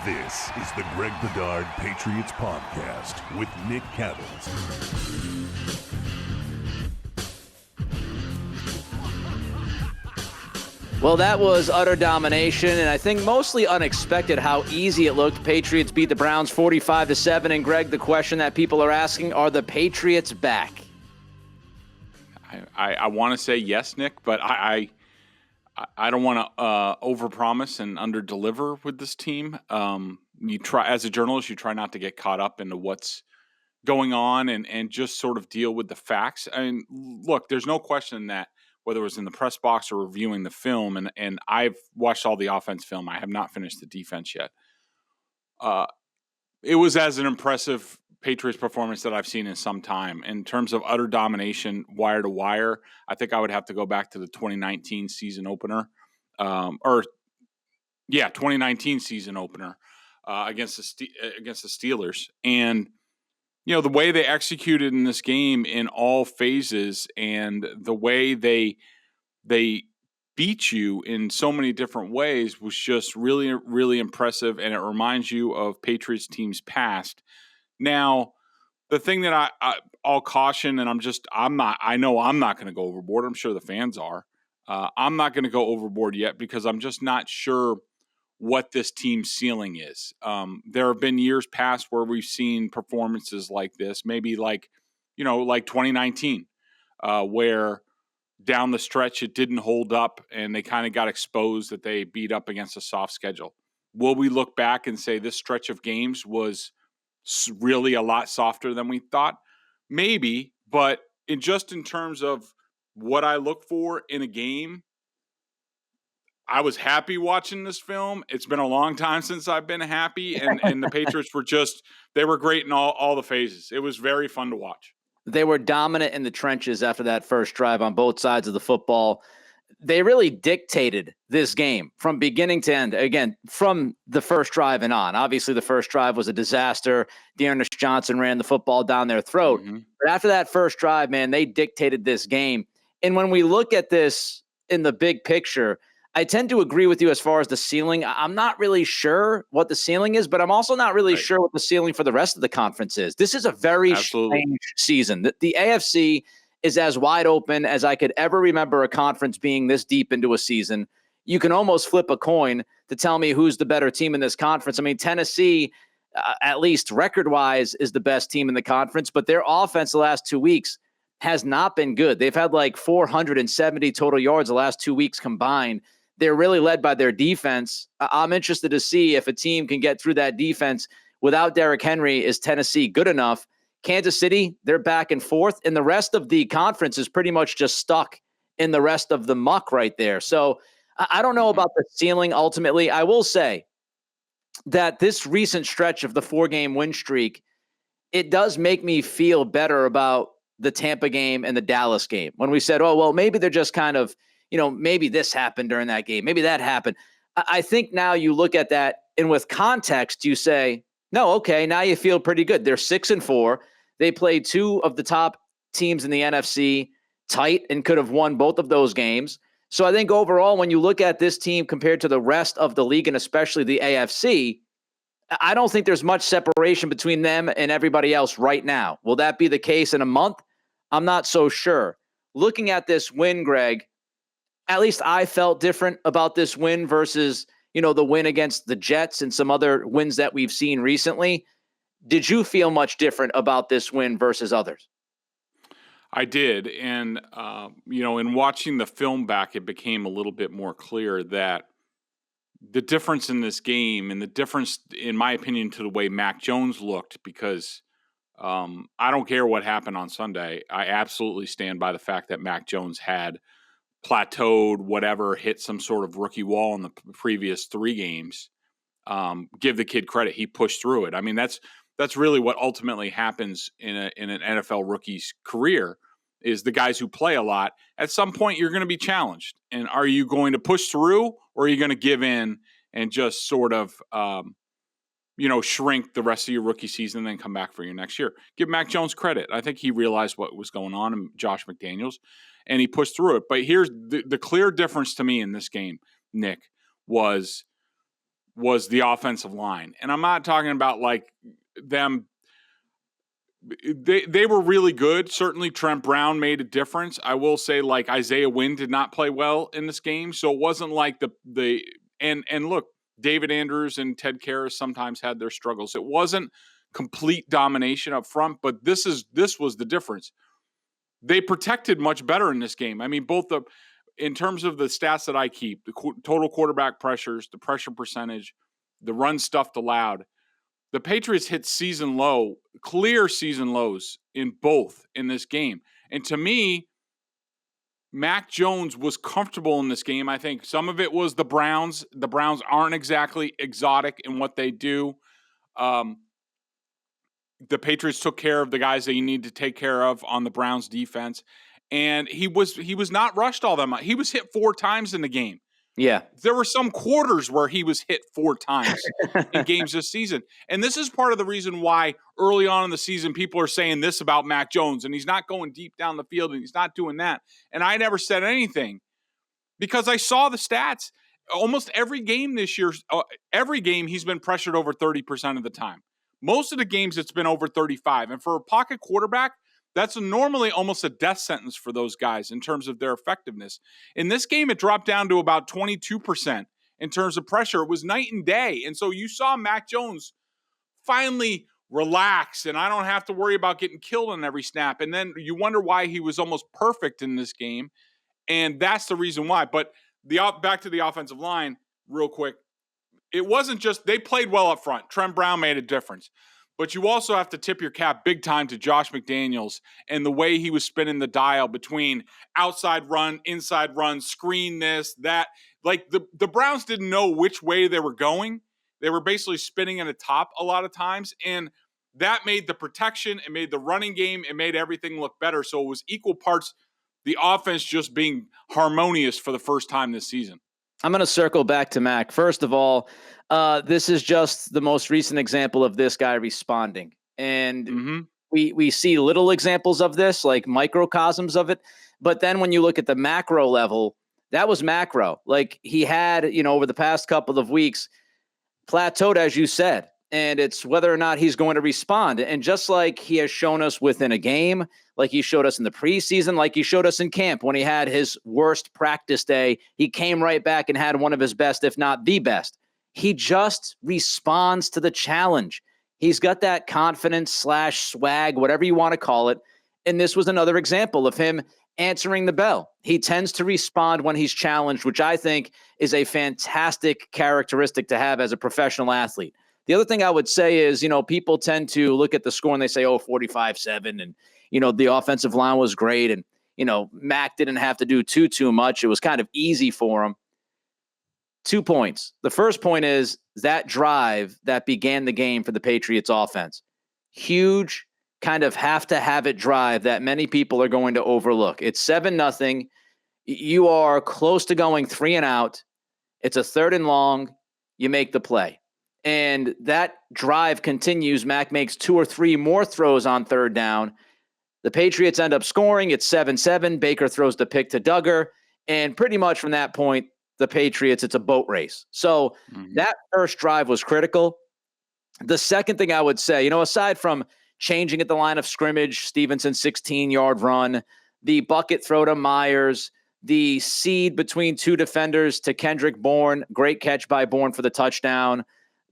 This is the Greg Bedard Patriots Podcast with Nick Cattles. Well, that was utter domination, and I think mostly unexpected how easy it looked. Patriots beat the Browns 45-7. And Greg, the question that people are asking, are the Patriots back? I want to say yes, Nick, but I don't want to overpromise and underdeliver with this team. You try, as a journalist, you try not to get caught up into what's going on and just sort of deal with the facts. I mean, look, there's no question that whether it was in the press box or reviewing the film, and I've watched all the offense film. I have not finished the defense yet. It was as an impressive Patriots performance that I've seen in some time. In terms of utter domination, wire to wire, I think I would have to go back to the 2019 season opener. 2019 season opener against the Steelers. And, you know, the way they executed in this game in all phases and the way they beat you in so many different ways was just really, really impressive. And it reminds you of Patriots teams past. Now, the thing that I'll caution, and I know I'm not going to go overboard. I'm sure the fans are. I'm not going to go overboard yet because I'm just not sure what this team's ceiling is. There have been years past where we've seen performances like this, maybe like 2019, where down the stretch it didn't hold up and they kind of got exposed that they beat up against a soft schedule. Will we look back and say this stretch of games was really a lot softer than we thought? Maybe, but in terms of what I look for in a game, I was happy watching this film. It's been a long time since I've been happy, and the Patriots they were great in all the phases. It was very fun to watch. They were dominant in the trenches after that first drive on both sides of the football. They really dictated this game from beginning to end, again, from the first drive and on. Obviously, the first drive was a disaster. Dearness Johnson ran the football down their throat. Mm-hmm. But after that first drive, man, they dictated this game. And when we look at this in the big picture, I tend to agree with you as far as the ceiling. I'm not really sure what the ceiling is, but I'm also not really sure what the ceiling for the rest of the conference is. This is a very strange season. The AFC is as wide open as I could ever remember a conference being this deep into a season. You can almost flip a coin to tell me who's the better team in this conference. I mean, Tennessee, at least record-wise, is the best team in the conference, but their offense the last 2 weeks has not been good. They've had like 470 total yards the last 2 weeks combined. They're really led by their defense. I'm interested to see if a team can get through that defense without Derrick Henry. Is Tennessee good enough? Kansas City, they're back and forth, and the rest of the conference is pretty much just stuck in the rest of the muck right there. So I don't know about the ceiling ultimately. I will say that this recent stretch of the 4-game win streak, it does make me feel better about the Tampa game and the Dallas game. When we said, oh, well, maybe they're just kind of, maybe this happened during that game. Maybe that happened. I think now you look at that, and with context, you say, no, okay, now you feel pretty good. They're 6-4. They played 2 of the top teams in the NFC tight and could have won both of those games. So I think overall, when you look at this team compared to the rest of the league and especially the AFC, I don't think there's much separation between them and everybody else right now. Will that be the case in a month? I'm not so sure. Looking at this win, Greg, at least I felt different about this win versus, the win against the Jets and some other wins that we've seen recently. Did you feel much different about this win versus others? I did. And, in watching the film back, it became a little bit more clear that the difference in this game and the difference, in my opinion, to the way Mac Jones looked, because I don't care what happened on Sunday. I absolutely stand by the fact that Mac Jones had plateaued, whatever, hit some sort of rookie wall in the previous 3 games. Give the kid credit. He pushed through it. I mean, that's really what ultimately happens in an NFL rookie's career, is the guys who play a lot. At some point, you're going to be challenged. And are you going to push through, or are you going to give in and just sort of, shrink the rest of your rookie season and then come back for your next year? Give Mac Jones credit. I think he realized what was going on in Josh McDaniels, and he pushed through it. But here's the clear difference to me in this game, Nick, was was the offensive line. And I'm not talking about like them. They were really good. Certainly Trent Brown made a difference. I will say, like, Isaiah Wynn did not play well in this game. So it wasn't like and look, David Andrews and Ted Karras sometimes had their struggles. It wasn't complete domination up front, but this was the difference. They protected much better in this game. I mean, in terms of the stats that I keep, the total quarterback pressures, the pressure percentage, the run stuffed allowed, the Patriots hit clear season lows in both in this game. And to me, Mac Jones was comfortable in this game. I think some of it was the Browns. The Browns aren't exactly exotic in what they do. The Patriots took care of the guys that you need to take care of on the Browns defense. And he was not rushed all that much. He was hit 4 times in the game. Yeah. There were some quarters where he was hit 4 times in games this season. And this is part of the reason why early on in the season, people are saying this about Mac Jones, and he's not going deep down the field and he's not doing that. And I never said anything because I saw the stats. Almost every game this year, every game he's been pressured over 30% of the time. Most of the games it's been over 35. And for a pocket quarterback, that's normally almost a death sentence for those guys in terms of their effectiveness. In this game, it dropped down to about 22% in terms of pressure. It was night and day. And so you saw Mac Jones finally relax, and I don't have to worry about getting killed on every snap. And then you wonder why he was almost perfect in this game. And that's the reason why. But back to the offensive line real quick. It wasn't just they played well up front. Trent Brown made a difference. But you also have to tip your cap big time to Josh McDaniels and the way he was spinning the dial between outside run, inside run, screen this, that. Like the Browns didn't know which way they were going. They were basically spinning in a top a lot of times. And that made the protection, it made the running game, it made everything look better. So it was equal parts the offense just being harmonious for the first time this season. I'm going to circle back to Mac. First of all, this is just the most recent example of this guy responding. And we see little examples of this, like microcosms of it. But then when you look at the macro level, that was macro. Like he had, over the past couple of weeks, plateaued, as you said. And it's whether or not he's going to respond. And just like he has shown us within a game, like he showed us in the preseason, like he showed us in camp when he had his worst practice day, he came right back and had one of his best, if not the best. He just responds to the challenge. He's got that confidence / swag, whatever you want to call it. And this was another example of him answering the bell. He tends to respond when he's challenged, which I think is a fantastic characteristic to have as a professional athlete. The other thing I would say is, people tend to look at the score and they say, 45-7. And, the offensive line was great. And, Mac didn't have to do too much. It was kind of easy for him. 2 points. The first point is that drive that began the game for the Patriots offense. Huge kind of have to have it drive that many people are going to overlook. It's 7-0. You are close to going 3 and out. It's a 3rd and long. You make the play. And that drive continues. Mac makes 2 or 3 more throws on 3rd down. The Patriots end up scoring. It's 7-7. Baker throws the pick to Duggar. And pretty much from that point, the Patriots, it's a boat race. So that first drive was critical. The second thing I would say, aside from changing at the line of scrimmage, Stevenson's 16-yard run, the bucket throw to Myers, the seed between 2 defenders to Kendrick Bourne, great catch by Bourne for the touchdown.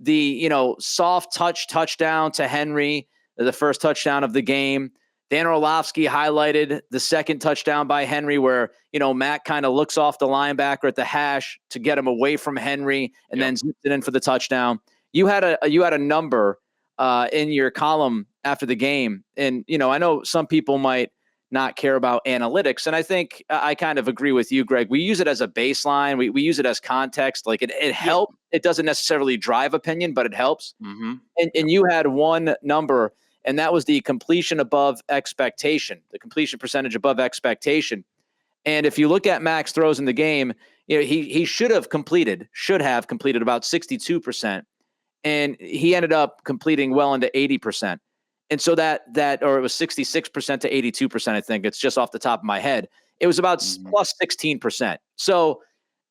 The, soft touchdown to Henry, the first touchdown of the game. Dan Orlovsky highlighted the second touchdown by Henry where, Mac kind of looks off the linebacker at the hash to get him away from Henry and then zips it in for the touchdown. You had a number in your column after the game. And, I know some people might not care about analytics. And I think I kind of agree with you, Greg. We use it as a baseline. We use it as context. Like it helps. It doesn't necessarily drive opinion, but it helps. And you had one number, and that was the completion above expectation, the completion percentage above expectation. And if you look at Mac's throws in the game, he should have completed about 62%. And he ended up completing well into 80%. And so or it was 66% to 82%, I think. It's just off the top of my head. It was about plus 16%. So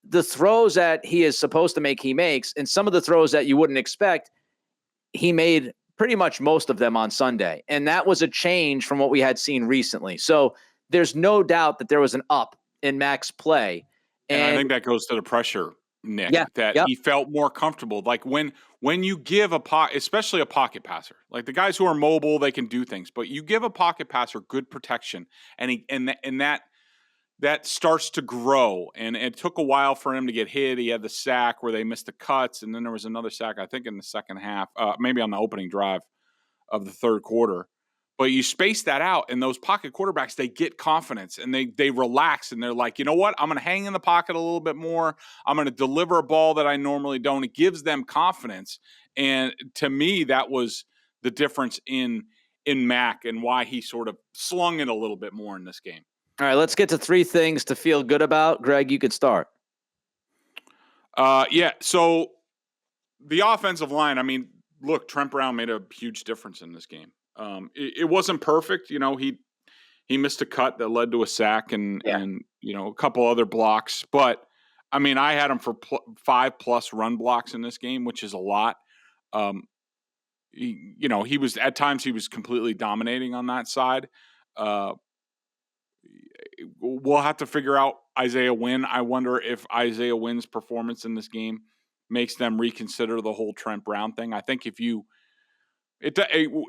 the throws that he is supposed to make, he makes, and some of the throws that you wouldn't expect, he made pretty much most of them on Sunday. And that was a change from what we had seen recently. So there's no doubt that there was an up in Mac's play. And I think that goes to the pressure, Nick, Yeah, that yep. he felt more comfortable. Like when you give especially a pocket passer, like the guys who are mobile, they can do things, but you give a pocket passer good protection, and that starts to grow. And it took a while for him to get hit. He had the sack where they missed the cuts, and then there was another sack, I think, in the second half, maybe on the opening drive of the third quarter. But you space that out, and those pocket quarterbacks, they get confidence, and they relax, and they're like, you know what? I'm going to hang in the pocket a little bit more. I'm going to deliver a ball that I normally don't. It gives them confidence. And to me, that was the difference in Mac and why he sort of slung it a little bit more in this game. All right, let's get to 3 things to feel good about. Greg, you could start. Yeah, so the offensive line, I mean, look, Trent Brown made a huge difference in this game. It wasn't perfect. You know, he missed a cut that led to a sack and you know, a couple other blocks. But, I mean, I had him for 5+ run blocks in this game, which is a lot. He was at times he was completely dominating on that side. We'll have to figure out Isaiah Wynn. I wonder if Isaiah Wynn's performance in this game makes them reconsider the whole Trent Brown thing. I think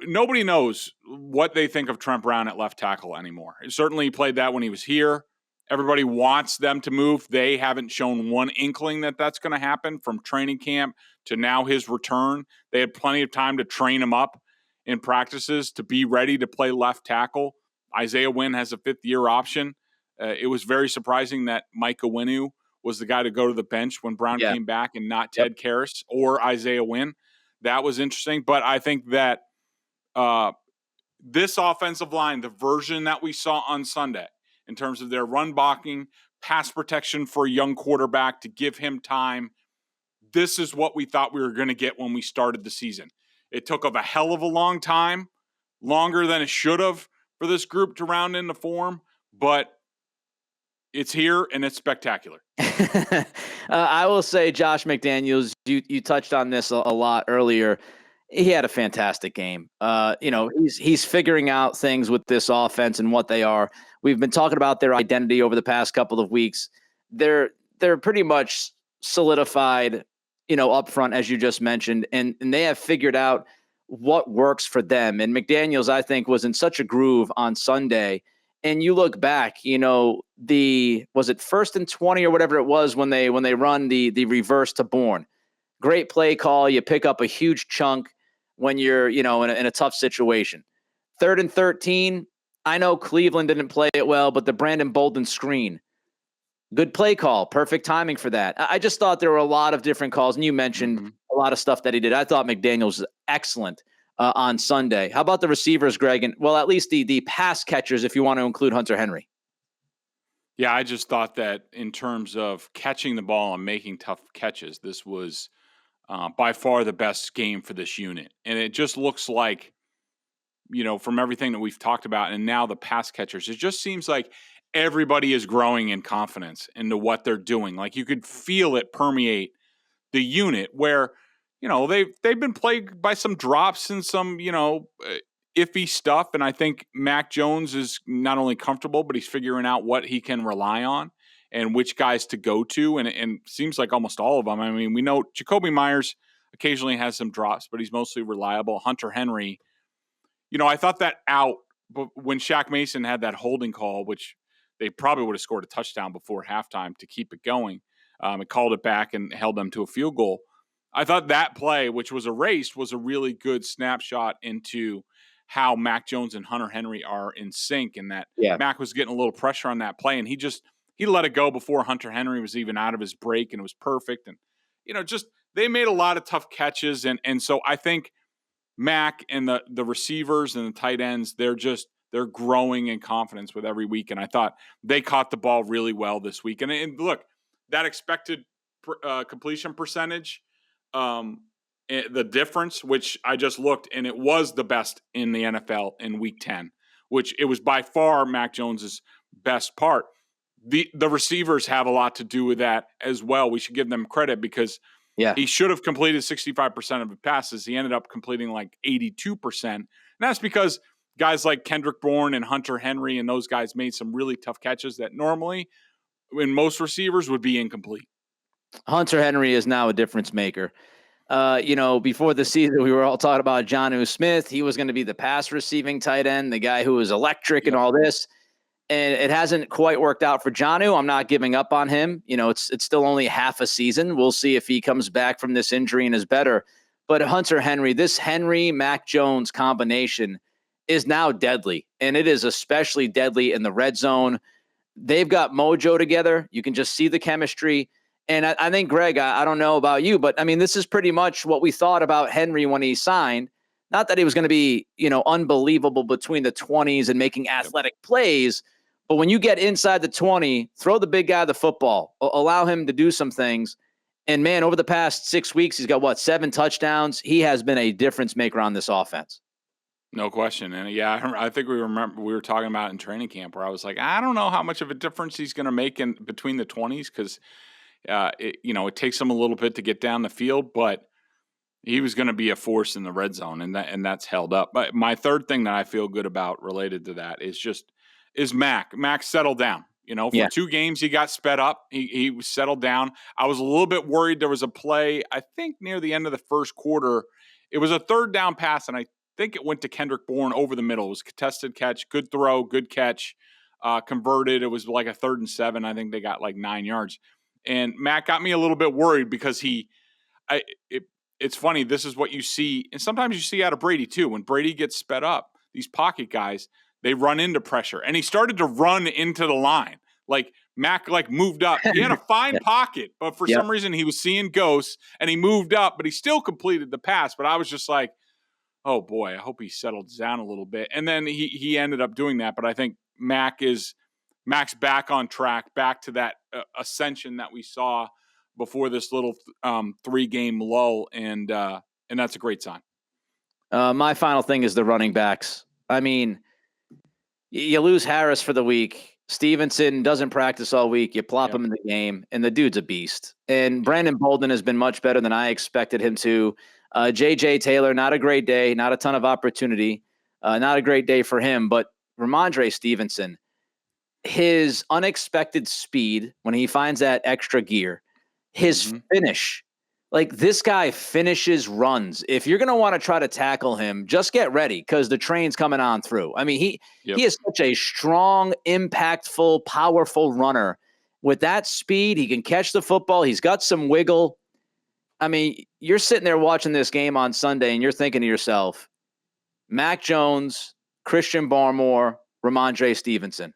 nobody knows what they think of Trent Brown at left tackle anymore. Certainly he played that when he was here. Everybody wants them to move. They haven't shown one inkling that that's going to happen from training camp to now his return. They had plenty of time to train him up in practices to be ready to play left tackle. Isaiah Wynn has a 5th-year option. It was very surprising that Micah Winu was the guy to go to the bench when Brown came back and not Ted Karras or Isaiah Wynn. That was interesting. But I think that this offensive line, the version that we saw on Sunday, in terms of their run blocking, pass protection for a young quarterback to give him time, this is what we thought we were going to get when we started the season. It took a hell of a long time, longer than it should have, for this group to round into form, but it's here and it's spectacular. I will say Josh McDaniels, you touched on this a lot earlier. He had a fantastic game. He's figuring out things with this offense and what they are. We've been talking about their identity over the past couple of weeks. They're pretty much solidified, up front, as you just mentioned, and they have figured out what works for them. And McDaniels, I think, was in such a groove on Sunday. And you look back, was it 1st and 20 or whatever it was when they run the reverse to Bourne. Great play call. You pick up a huge chunk when you're, in a tough situation. 3rd and 13. I know Cleveland didn't play it well, but the Brandon Bolden screen, good play call, perfect timing for that. I just thought there were a lot of different calls, and you mentioned a lot of stuff that he did. I thought McDaniels was excellent on Sunday. How about the receivers, Greg? And, well, at least the pass catchers, if you want to include Hunter Henry. Yeah, I just thought that in terms of catching the ball and making tough catches, this was by far the best game for this unit. And it just looks like, from everything that we've talked about and now the pass catchers, it just seems like everybody is growing in confidence into what they're doing. Like you could feel it permeate the unit where, they've been plagued by some drops and some, iffy stuff. And I think Mac Jones is not only comfortable, but he's figuring out what he can rely on and which guys to go to. And seems like almost all of them. I mean, we know Jacoby Myers occasionally has some drops, but he's mostly reliable. Hunter Henry, I thought that out, but when Shaq Mason had that holding call, which they probably would have scored a touchdown before halftime to keep it going, it called it back and held them to a field goal. I thought that play, which was erased, was a really good snapshot into how Mac Jones and Hunter Henry are in sync, and that Mac was getting a little pressure on that play, and he let it go before Hunter Henry was even out of his break, and it was perfect. And, they made a lot of tough catches, and so I think Mac and the receivers and the tight ends, they're growing in confidence with every week, and I thought they caught the ball really well this week. And look, that expected completion percentage, the difference, which I just looked, and it was the best in the NFL in Week 10, which it was by far Mac Jones's best part. the receivers have a lot to do with that as well. We should give them credit because he should have completed 65% of the passes. He ended up completing like 82%. And that's because guys like Kendrick Bourne and Hunter Henry and those guys made some really tough catches that normally in most receivers would be incomplete. Hunter Henry is now a difference maker. Before the season, we were all talking about Jonnu Smith. He was going to be the pass receiving tight end, the guy who was electric and all this. And it hasn't quite worked out for Jonnu. I'm not giving up on him. It's still only half a season. We'll see if he comes back from this injury and is better. But Hunter Henry, this Henry-Mac Jones combination is now deadly. And it is especially deadly in the red zone. They've got mojo together. You can just see the chemistry. And I think, Greg, I don't know about you, but I mean, this is pretty much what we thought about Henry when he signed. Not that he was going to be, unbelievable between the 20s and making athletic plays, but when you get inside the 20, throw the big guy the football, allow him to do some things. And man, over the past 6 weeks, he's got 7 touchdowns. He has been a difference maker on this offense. No question. And I think we were talking about in training camp where I was like, I don't know how much of a difference he's going to make in between the 20s because it takes him a little bit to get down the field, but he was going to be a force in the red zone, and that's held up. But my third thing that I feel good about related to that is Mac. Mac settled down. For 2 games he got sped up. He was settled down. I was a little bit worried. There was a play, I think near the end of the first quarter. It was a 3rd down pass, and I think it went to Kendrick Bourne over the middle. It was a contested catch, good throw, good catch, converted. It was like a 3rd and 7. I think they got like 9 yards. And Mac got me a little bit worried because it's funny. This is what you see. And sometimes you see out of Brady too. When Brady gets sped up, these pocket guys, they run into pressure. And he started to run into the line. Like Mac moved up. He had a fine pocket, but for some reason he was seeing ghosts and he moved up, but he still completed the pass. But I was just like, oh boy, I hope he settles down a little bit. And then he ended up doing that. But I think Mac's back on track, back to that ascension that we saw before this little 3-game lull, and that's a great sign. My final thing is the running backs. I mean, you lose Harris for the week. Stevenson doesn't practice all week. You plop him in the game, and the dude's a beast. And Brandon Bolden has been much better than I expected him to. J.J. Taylor, not a great day, not a ton of opportunity, not a great day for him. But Ramondre Stevenson, his unexpected speed when he finds that extra gear, his finish, like this guy finishes runs. If you're going to want to try to tackle him, just get ready because the train's coming on through. I mean, he is such a strong, impactful, powerful runner. With that speed, he can catch the football. He's got some wiggle. I mean, you're sitting there watching this game on Sunday and you're thinking to yourself, Mac Jones, Christian Barmore, Ramondre Stevenson.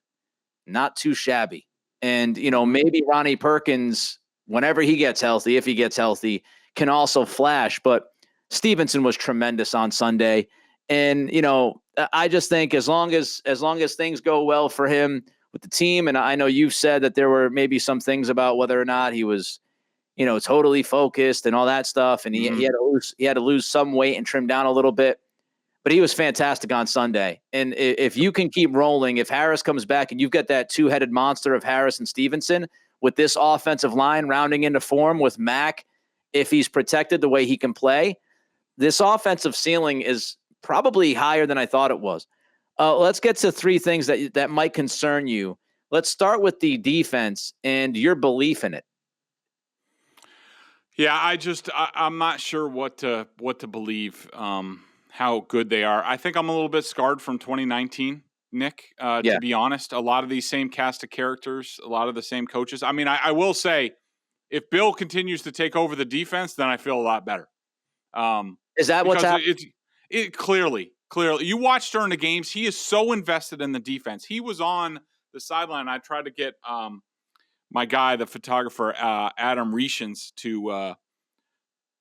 Not too shabby. And, maybe Ronnie Perkins, whenever he gets healthy, if he gets healthy, can also flash. But Stevenson was tremendous on Sunday. And, I just think as long as things go well for him with the team, and I know you've said that there were maybe some things about whether or not he was, totally focused and all that stuff. And he had to lose some weight and trim down a little bit. But he was fantastic on Sunday. And if you can keep rolling, if Harris comes back and you've got that 2-headed monster of Harris and Stevenson with this offensive line rounding into form with Mac, if he's protected the way he can play, this offensive ceiling is probably higher than I thought it was. Let's get to 3 things that might concern you. Let's start with the defense and your belief in it. Yeah, I'm not sure what to believe. How good they are. I think I'm a little bit scarred from 2019, Nick, to be honest. A lot of these same cast of characters, a lot of the same coaches. I mean, I will say, if Bill continues to take over the defense, then I feel a lot better. Is that what's happening? It clearly. You watch during the games, he is so invested in the defense. He was on the sideline. I tried to get my guy, the photographer, Adam Reishens,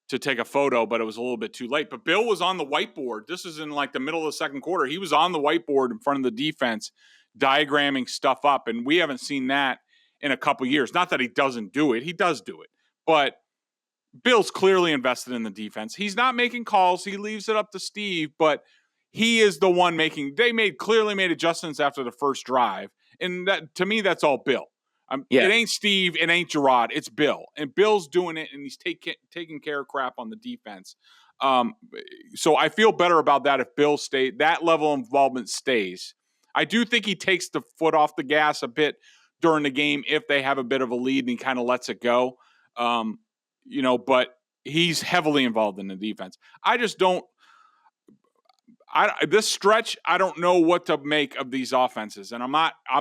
to take a photo, but it was a little bit too late. But Bill was on the whiteboard. This is in like the middle of the second quarter. He was on the whiteboard in front of the defense, diagramming stuff up. And we haven't seen that in a couple years. Not that he doesn't do it. He does do it. But Bill's clearly invested in the defense. He's not making calls. He leaves it up to Steve, but he is the one making – they clearly made adjustments after the first drive. And that, to me, that's all Bill. Yeah. It ain't Steve. It ain't Gerard. It's Bill. And Bill's doing it, and he's taking care of crap on the defense. So I feel better about that if Bill that level of involvement stays. I do think he takes the foot off the gas a bit during the game if they have a bit of a lead and he kind of lets it go. But he's heavily involved in the defense. I just don't. This stretch, I don't know what to make of these offenses, and I'm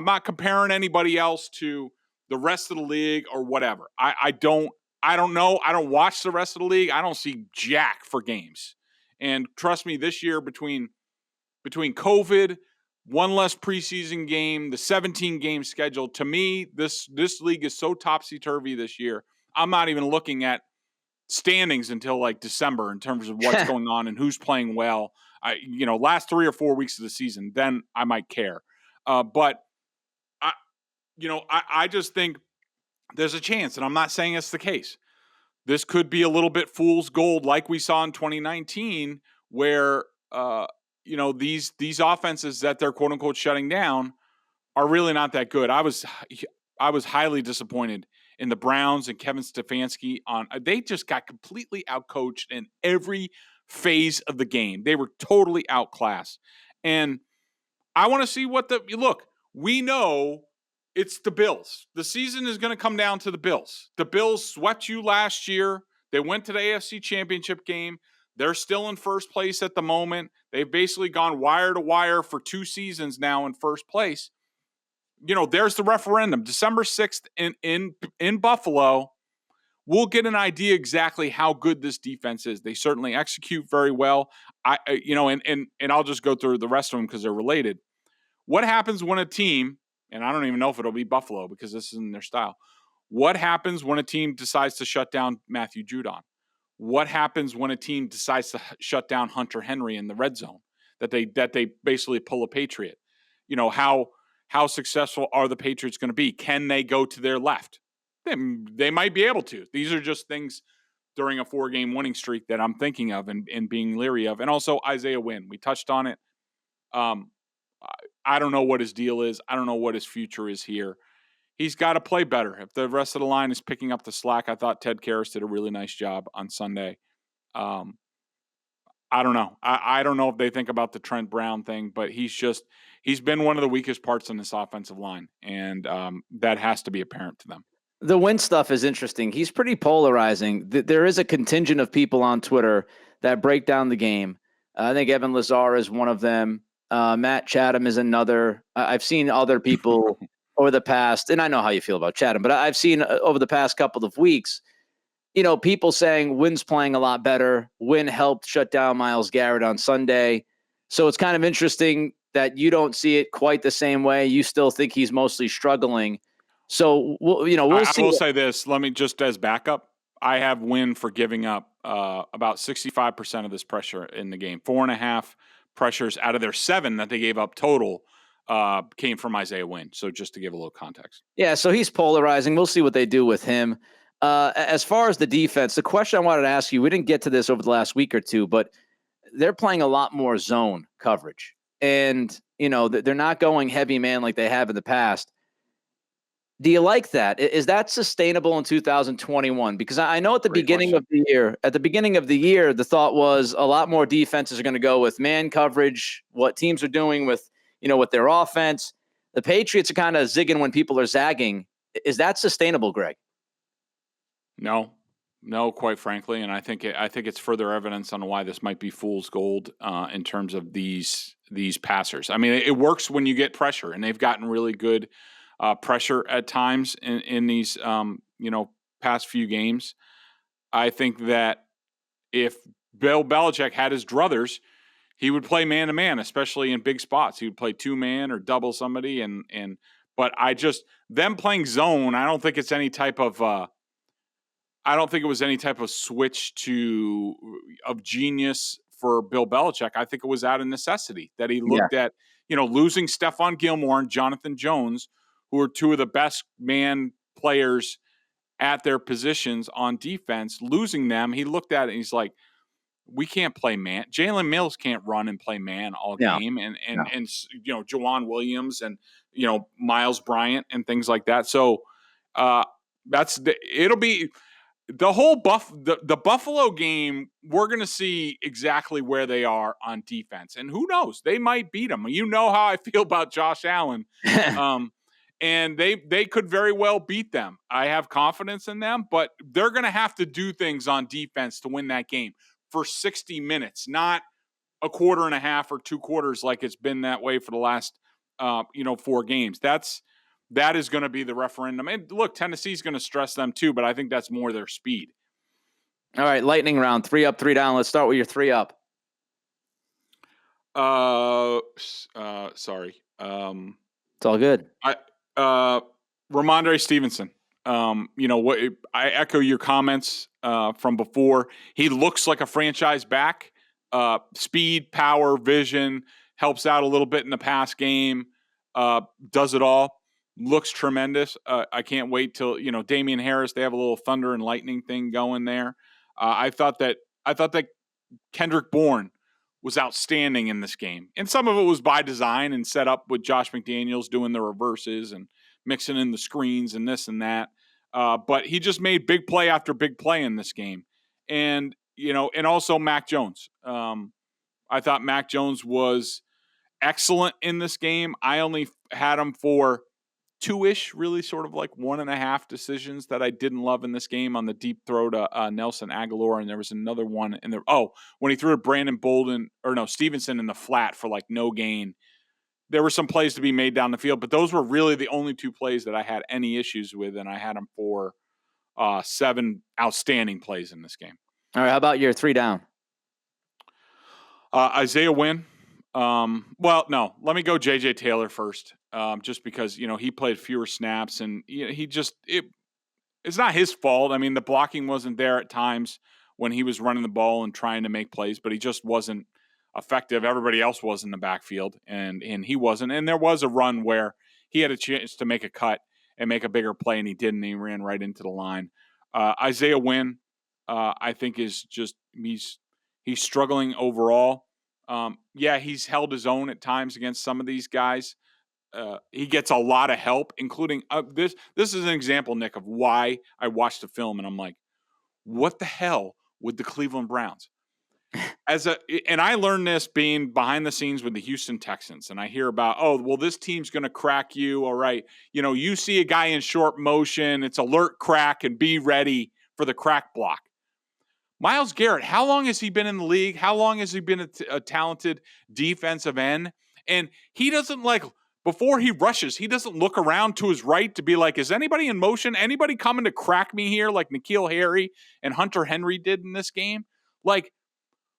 not comparing anybody else to the rest of the league or whatever. I don't know. I don't watch the rest of the league. I don't see jack for games, and trust me, this year between COVID, one less preseason game, the 17 game schedule, to me, this league is so topsy-turvy this year. I'm not even looking at standings until like December in terms of what's going on and who's playing well. Last 3 or 4 weeks of the season, then I might care. But I just think there's a chance, and I'm not saying it's the case. This could be a little bit fool's gold like we saw in 2019 where, these offenses that they're quote unquote shutting down are really not that good. I was highly disappointed in the Browns and Kevin Stefanski they just got completely outcoached in every phase of the game. They were totally outclassed. And I want to see we know it's the Bills. The season is going to come down to the Bills. The Bills swept you last year. They went to the AFC Championship game. They're still in first place at the moment. They've basically gone wire to wire for 2 seasons now in first place. There's the referendum, December 6th in Buffalo. We'll get an idea exactly how good this defense is. They certainly execute very well. And I'll just go through the rest of them because they're related. What happens when a team, and I don't even know if it'll be Buffalo because this isn't their style. What happens when a team decides to shut down Matthew Judon? What happens when a team decides to shut down Hunter Henry in the red zone? That they basically pull a Patriot. How successful are the Patriots going to be? Can they go to their left? They might be able to. These are just things during a 4-game winning streak that I'm thinking of and being leery of. And also Isaiah Wynn. We touched on it. I don't know what his deal is. I don't know what his future is here. He's got to play better. If the rest of the line is picking up the slack, I thought Ted Karras did a really nice job on Sunday. I don't know. I don't know if they think about the Trent Brown thing, but he's been one of the weakest parts in this offensive line, and that has to be apparent to them. The Wynn stuff is interesting. He's pretty polarizing. There is a contingent of people on Twitter that break down the game. I think Evan Lazar is one of them. Matt Chatham is another. I've seen other people over the past, and I know how you feel about Chatham, but I've seen over the past couple of weeks, people saying Wynn's playing a lot better. Wynn helped shut down Myles Garrett on Sunday. So it's kind of interesting that you don't see it quite the same way. You still think he's mostly struggling. So, we'll see. I will say this. Let me just as backup. I have Wynn for giving up about 65% of this pressure in the game. 4.5 pressures out of their 7 that they gave up total came from Isaiah Wynn. So just to give a little context. Yeah, so he's polarizing. We'll see what they do with him. As far as the defense, the question I wanted to ask you, we didn't get to this over the last week or two, but they're playing a lot more zone coverage. And, they're not going heavy man like they have in the past. Do you like that? Is that sustainable in 2021? Because I know at the beginning of the year, the thought was a lot more defenses are going to go with man coverage, what teams are doing with their offense. The Patriots are kind of zigging when people are zagging. Is that sustainable, Greg? No, quite frankly. And I think it's further evidence on why this might be fool's gold in terms of these passers. I mean, it works when you get pressure, and they've gotten really good pressure at times in these, past few games. I think that if Bill Belichick had his druthers, he would play man-to-man, especially in big spots. He would play 2-man or double somebody. But them playing zone, I don't think it's any type of, I don't think it was any type of switch of genius for Bill Belichick. I think it was out of necessity that he looked at, losing Stephon Gilmore and Jonathan Jones, who are 2 of the best man players at their positions on defense, losing them. He looked at it and he's like, we can't play man. Jalen Mills can't run and play man all game. And Jawan Williams and, Miles Bryant and things like that. So It'll be the whole the Buffalo game. We're going to see exactly where they are on defense, and who knows, they might beat them. You know how I feel about Josh Allen, and they could very well beat them. I have confidence in them, but they're going to have to do things on defense to win that game for 60 minutes, not a quarter and a half or 2 quarters like it's been that way for the last 4 games. That is going to be the referendum. And look, Tennessee's going to stress them too, but I think that's more their speed. All right, lightning round, 3 up, 3 down. Let's start with your 3 up. Sorry. It's all good. Ramondre Stevenson. I echo your comments from before. He looks like a franchise back. Speed, power, vision, helps out a little bit in the pass game. Does it all. Looks tremendous. I can't wait till Damian Harris. They have a little thunder and lightning thing going there. I thought that Kendrick Bourne was outstanding in this game, and some of it was by design and set up with Josh McDaniels doing the reverses and mixing in the screens and this and that. But he just made big play after big play in this game, and also Mac Jones. I thought Mac Jones was excellent in this game. I only had him for 2-ish, really sort of like 1.5 decisions that I didn't love in this game on the deep throw to Nelson Aguilar. And there was another one in there. When he threw to Stevenson in the flat for like no gain. There were some plays to be made down the field, but those were really the only 2 plays that I had any issues with. And I had them for 7 outstanding plays in this game. All right. How about your 3 down? Isaiah Wynn. Let me go JJ Taylor first. Just because, he played fewer snaps and it's not his fault. I mean, the blocking wasn't there at times when he was running the ball and trying to make plays, but he just wasn't effective. Everybody else was in the backfield and he wasn't. And there was a run where he had a chance to make a cut and make a bigger play and he didn't. He ran right into the line. Isaiah Wynn, I think is just, he's struggling overall. He's held his own at times against some of these guys. He gets a lot of help, including this. This is an example, Nick, of why I watched the film and I'm like, what the hell with the Cleveland Browns? And I learned this being behind the scenes with the Houston Texans. And I hear about, this team's going to crack you. All right. You see a guy in short motion, it's alert crack and be ready for the crack block. Myles Garrett, how long has he been in the league? How long has he been a talented defensive end? And he doesn't before he rushes, he doesn't look around to his right to be like, is anybody in motion? Anybody coming to crack me here like N'Keal Harry and Hunter Henry did in this game? Like,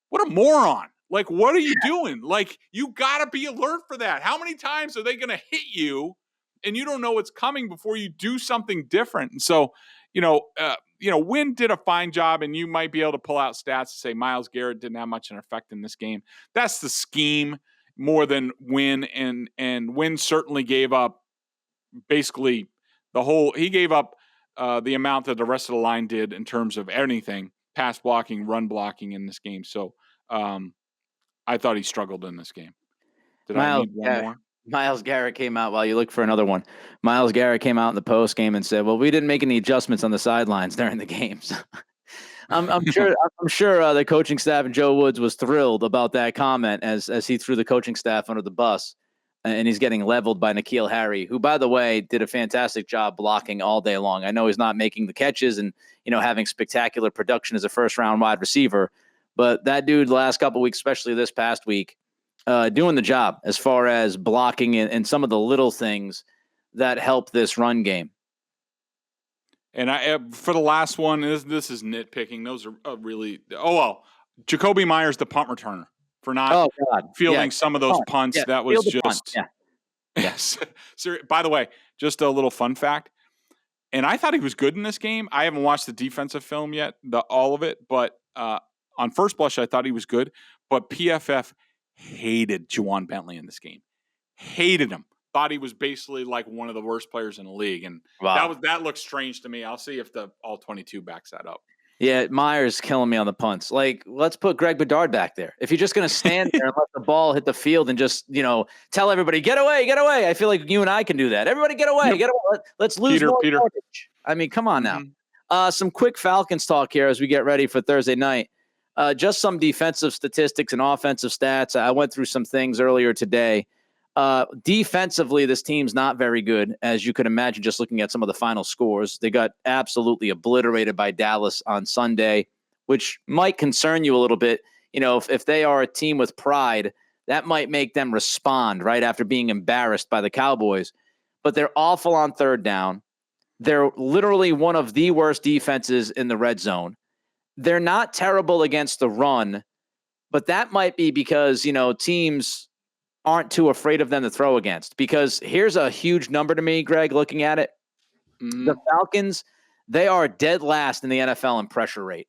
what a moron. Like, what are you doing? Like, you got to be alert for that. How many times are they going to hit you and you don't know what's coming before you do something different? And so, Wynn did a fine job, and you might be able to pull out stats to say Myles Garrett didn't have much an effect in this game. That's the scheme more than Wynn, and Wynn certainly gave up basically he gave up the amount that the rest of the line did in terms of anything, pass blocking, run blocking in this game. So I thought he struggled in this game. Did I need one more? Myles Garrett came out while you look for another one. Myles Garrett came out in the post game and said, well, we didn't make any adjustments on the sidelines during the games. I'm sure the coaching staff and Joe Woods was thrilled about that comment as he threw the coaching staff under the bus, and he's getting leveled by N'Keal Harry, who, by the way, did a fantastic job blocking all day long. I know he's not making the catches and having spectacular production as a first-round wide receiver, but that dude the last couple of weeks, especially this past week, doing the job as far as blocking and some of the little things that help this run game. And for the last one, this is nitpicking. Those are really Jacoby Myers, the punt returner, for not fielding some of those punts. Yeah, that was just yes. By the way, just a little fun fact. And I thought he was good in this game. I haven't watched the defensive film yet, all of it, but on first blush, I thought he was good. But PFF hated Juwan Bentley in this game. Hated him. Thought he was basically like one of the worst players in the league. And that looks strange to me. I'll see if the all 22 backs that up. Yeah, Myers killing me on the punts. Like, let's put Greg Bedard back there. If you're just going to stand there and let the ball hit the field and just, tell everybody, get away, get away. I feel like you and I can do that. Everybody get away, Yep. get away. Let's lose more Peter. yardage. I mean, come on now. Some quick Falcons talk here as we get ready for Thursday night. Just some defensive statistics and offensive stats. I went through some things earlier today. Defensively, this team's not very good, as you could imagine, just looking at some of the final scores. They got absolutely obliterated by Dallas on Sunday, which might concern you a little bit. If they are a team with pride, that might make them respond right after being embarrassed by the Cowboys. But they're awful on third down. They're literally one of the worst defenses in the red zone. They're not terrible against the run, but that might be because, teams aren't too afraid of them to throw against. Because here's a huge number to me, Greg, looking at it. The Falcons, they are dead last in the NFL in pressure rate.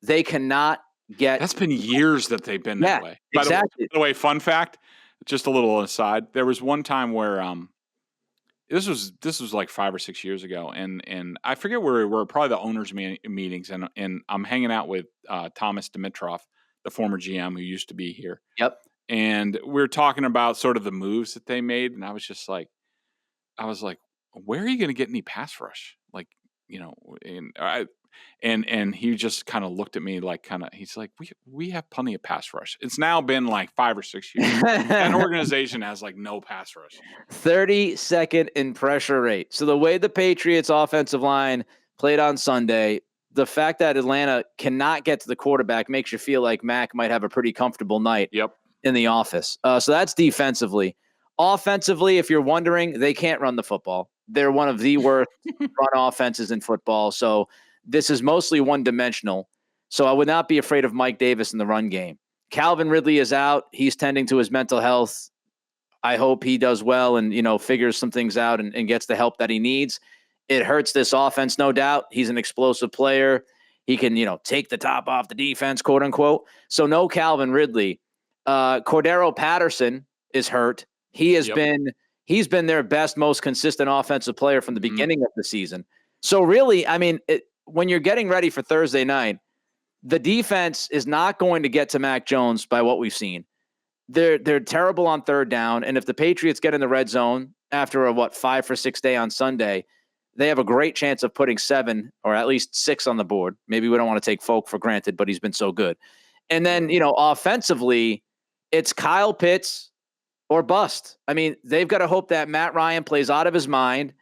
They cannot get... That's been years that they've been that way. Exactly. By the way, fun fact, just a little aside, there was one time where this was like 5 or 6 years ago, and I forget where we were, probably the owners' meetings, and I'm hanging out with Thomas Dimitrov, the former GM who used to be here. Yep. And we were talking about sort of the moves that they made, and I was like, where are you going to get any pass rush? Like, and he just kind of looked at me like he's like, we have plenty of pass rush. It's now been like 5 or 6 years. That organization has like no pass rush. 32nd in pressure rate. So the way the Patriots offensive line played on Sunday, the fact that Atlanta cannot get to the quarterback makes you feel like Mac might have a pretty comfortable night. Yep. In the office. So that's defensively. Offensively, if you're wondering, they can't run the football. They're one of the worst run offenses in football. So this is mostly one-dimensional. So I would not be afraid of Mike Davis in the run game. Calvin Ridley is out. He's tending to his mental health. I hope he does well and, figures some things out and gets the help that he needs. It hurts this offense, no doubt. He's an explosive player. He can, take the top off the defense, quote unquote. So no Calvin Ridley. Cordero Patterson is hurt. He's been their best, most consistent offensive player from the beginning of the season. So really, I mean, when you're getting ready for Thursday night, the defense is not going to get to Mac Jones by what we've seen. They're terrible on third down. And if the Patriots get in the red zone after a 5 for 6 day on Sunday, they have a great chance of putting 7 or at least 6 on the board. Maybe we don't want to take Folk for granted, but he's been so good. And then, offensively, it's Kyle Pitts or bust. I mean, they've got to hope that Matt Ryan plays out of his mind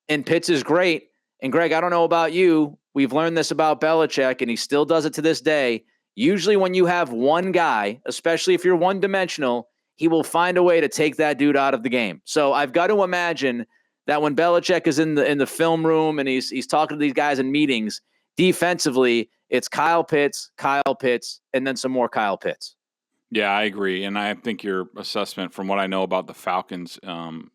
and Pitts is great. And Greg, I don't know about you. We've learned this about Belichick, and he still does it to this day. Usually when you have one guy, especially if you're one-dimensional, he will find a way to take that dude out of the game. So I've got to imagine that when Belichick is in the film room and he's talking to these guys in meetings, defensively, it's Kyle Pitts, and then some more Kyle Pitts. Yeah, I agree. And I think your assessment from what I know about the Falcons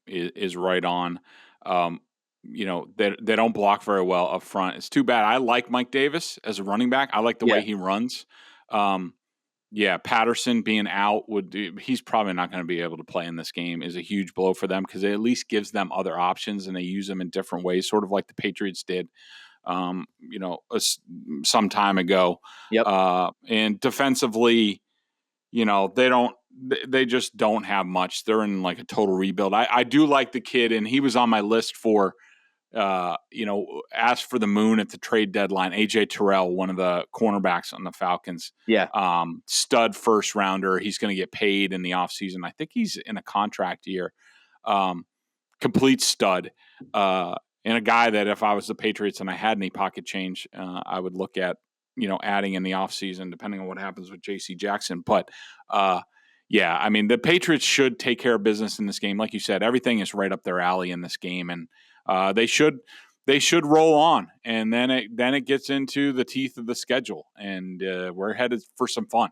is right on. They don't block very well up front. It's too bad. I like Mike Davis as a running back. I like the way he runs. Patterson being out he's probably not going to be able to play in this game is a huge blow for them because it at least gives them other options and they use them in different ways, sort of like the Patriots did, some time ago. Yep. And defensively, they just don't have much. They're in like a total rebuild. I do like the kid, and he was on my list for, asked for the moon at the trade deadline. AJ Terrell, one of the cornerbacks on the Falcons. Yeah. Stud first rounder. He's going to get paid in the offseason. I think he's in a contract year. Complete stud. And a guy that if I was the Patriots and I had any pocket change, I would look at, adding in the offseason, depending on what happens with J.C. Jackson. But, the Patriots should take care of business in this game. Like you said, everything is right up their alley in this game, and they should roll on. And then it gets into the teeth of the schedule, and we're headed for some fun.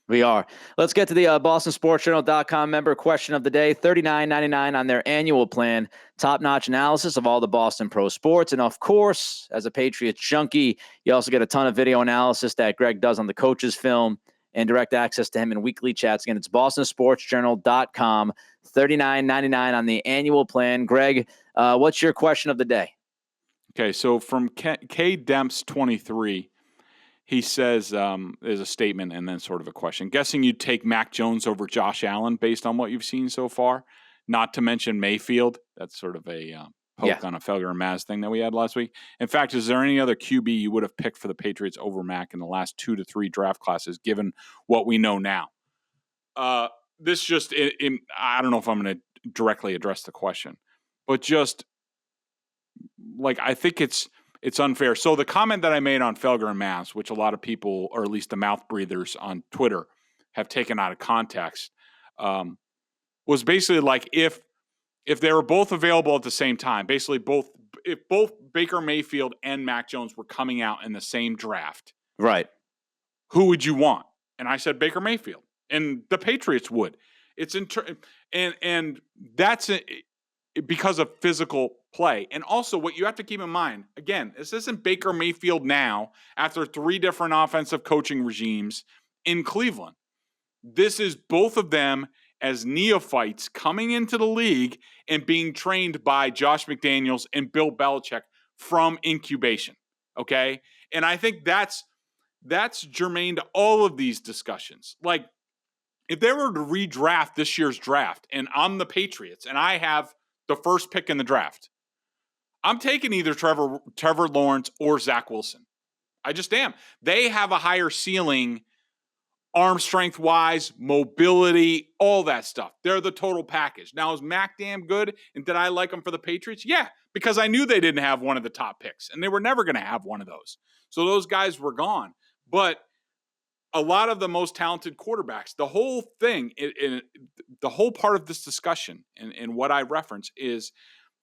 We are. Let's get to the BostonSportsJournal.com member question of the day. $39.99 on their annual plan. Top-notch analysis of all the Boston pro sports. And, of course, as a Patriots junkie, you also get a ton of video analysis that Greg does on the coach's film and direct access to him in weekly chats. Again, it's BostonSportsJournal.com. $39.99 on the annual plan. Greg, what's your question of the day? Okay, so from K Demps 23. He says, there's a statement and then sort of a question. Guessing you'd take Mac Jones over Josh Allen based on what you've seen so far, not to mention Mayfield. That's sort of a poke on a Felger and Maz thing that we had last week. In fact, is there any other QB you would have picked for the Patriots over Mac in the last 2 to 3 draft classes, given what we know now? This just, I don't know if I'm going to directly address the question, but just like, I think it's unfair. So the comment that I made on Felger and Maz, which a lot of people, or at least the mouth breathers on Twitter, have taken out of context, was basically like if they were both available at the same time, basically if both Baker Mayfield and Mac Jones were coming out in the same draft, right? Who would you want? And I said Baker Mayfield, and the Patriots would. It's and that's because of physical play. And also what you have to keep in mind, again, this isn't Baker Mayfield now after 3 different offensive coaching regimes in Cleveland. This is both of them as neophytes coming into the league and being trained by Josh McDaniels and Bill Belichick from incubation. Okay. And I think that's germane to all of these discussions. Like, if they were to redraft this year's draft and I'm the Patriots and I have the first pick in the draft, I'm taking either Trevor Lawrence or Zach Wilson. I just am. They have a higher ceiling, arm strength wise, mobility, all that stuff. They're the total package. Now, is Mac damn good? And did I like him for the Patriots? Yeah, because I knew they didn't have one of the top picks and they were never going to have one of those. So those guys were gone. But a lot of the most talented quarterbacks, the whole thing, the whole part of this discussion and what I reference is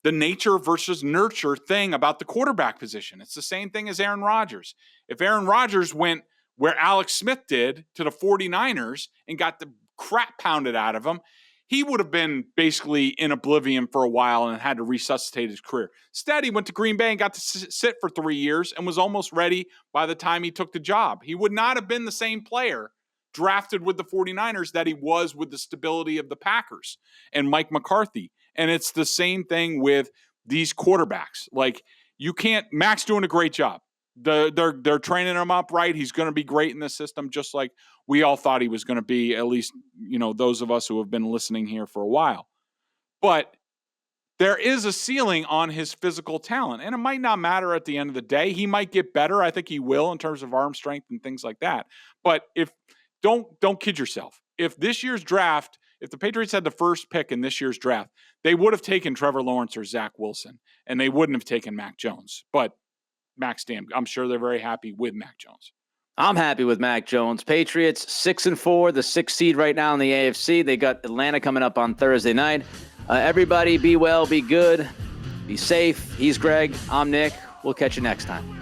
the nature versus nurture thing about the quarterback position. It's the same thing as Aaron Rodgers. If Aaron Rodgers went where Alex Smith did to the 49ers and got the crap pounded out of him, he would have been basically in oblivion for a while and had to resuscitate his career. Instead, he went to Green Bay and got to sit for 3 years and was almost ready by the time he took the job. He would not have been the same player drafted with the 49ers that he was with the stability of the Packers and Mike McCarthy. And it's the same thing with these quarterbacks. Like, you can't, Mac's doing a great job. They're training him up right. He's going to be great in this system, just like we all thought he was going to be, at least, those of us who have been listening here for a while. But there is a ceiling on his physical talent, and it might not matter at the end of the day. He might get better. I think he will in terms of arm strength and things like that. But don't kid yourself. If this year's draft, if the Patriots had the first pick in this year's draft, they would have taken Trevor Lawrence or Zach Wilson, and they wouldn't have taken Mac Jones. But Mac's damn, I'm sure they're very happy with Mac Jones. I'm happy with Mac Jones. Patriots 6-4, the 6th seed right now in the AFC. They got Atlanta coming up on Thursday night. Everybody be well, be good, be safe. He's Greg. I'm Nick. We'll catch you next time.